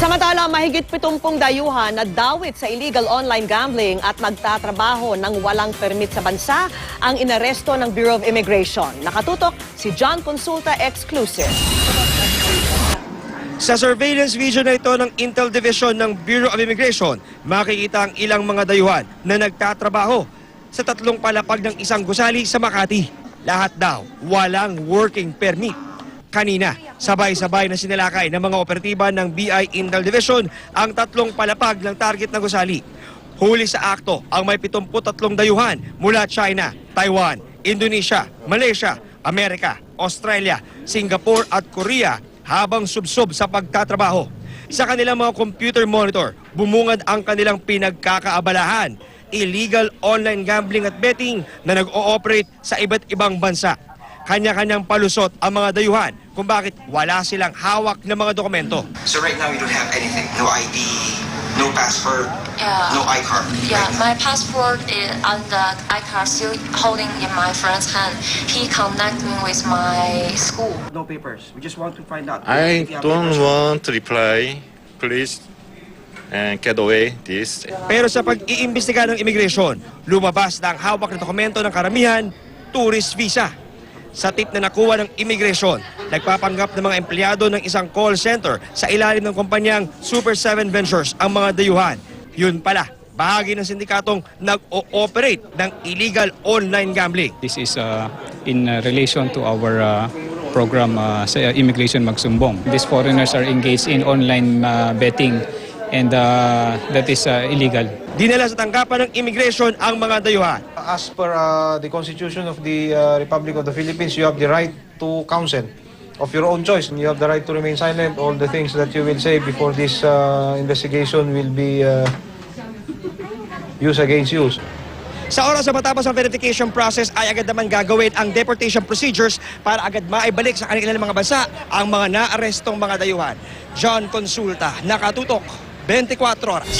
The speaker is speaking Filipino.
Samantala, mahigit 70 dayuhan na dawit sa illegal online gambling at nagtatrabaho ng walang permit sa bansa ang inaresto ng Bureau of Immigration. Nakatutok si John Consulta Exclusive. Sa surveillance video na ito ng Intel Division ng Bureau of Immigration, makikita ang ilang mga dayuhan na nagtatrabaho sa tatlong palapag ng isang gusali sa Makati. Lahat daw walang working permit. Kanina, sabay-sabay na sinalakay ng mga operatiba ng BI Intel Division ang tatlong palapag ng target na gusali. Huli sa akto ang may 73 dayuhan mula China, Taiwan, Indonesia, Malaysia, Amerika, Australia, Singapore at Korea habang subsob sa pagtatrabaho. Sa kanilang mga computer monitor, bumungad ang kanilang pinagkakaabalahan, illegal online gambling at betting na nag-ooperate sa iba't ibang bansa. Kanya-kanyang palusot ang mga dayuhan kung bakit wala silang hawak na mga dokumento. So right now you don't have anything, no ID, no passport, no iCard. Yeah, my passport is on the iCard still holding in my friend's hand. He connect me with my school. No papers. We just want to find out. I if you have don't papers. want to reply. Please get away this. Pero sa pag-iimbestiga ng immigration, lumabas na ang hawak na dokumento ng karamihan, tourist visa. Sa tip na nakuha ng immigration, nagpapanggap ng mga empleyado ng isang call center sa ilalim ng kumpanyang Super 7 Ventures ang mga dayuhan. Yun pala, bahagi ng sindikatong nag-ooperate ng illegal online gambling. This is in relation to our program sa Immigration Magsumbong. These foreigners are engaged in online betting and that is illegal. Dinala sa tanggapan ng immigration ang mga dayuhan. As per the Constitution of the Republic of the Philippines, you have the right to counsel of your own choice. You have the right to remain silent. All the things that you will say before this investigation will be used against you. Sa oras na matapos ang verification process ay agad naman gagawin ang deportation procedures para agad maibalik sa kanilang mga bansa ang mga naarestong mga dayuhan. John Consulta, Nakatutok, 24 Oras.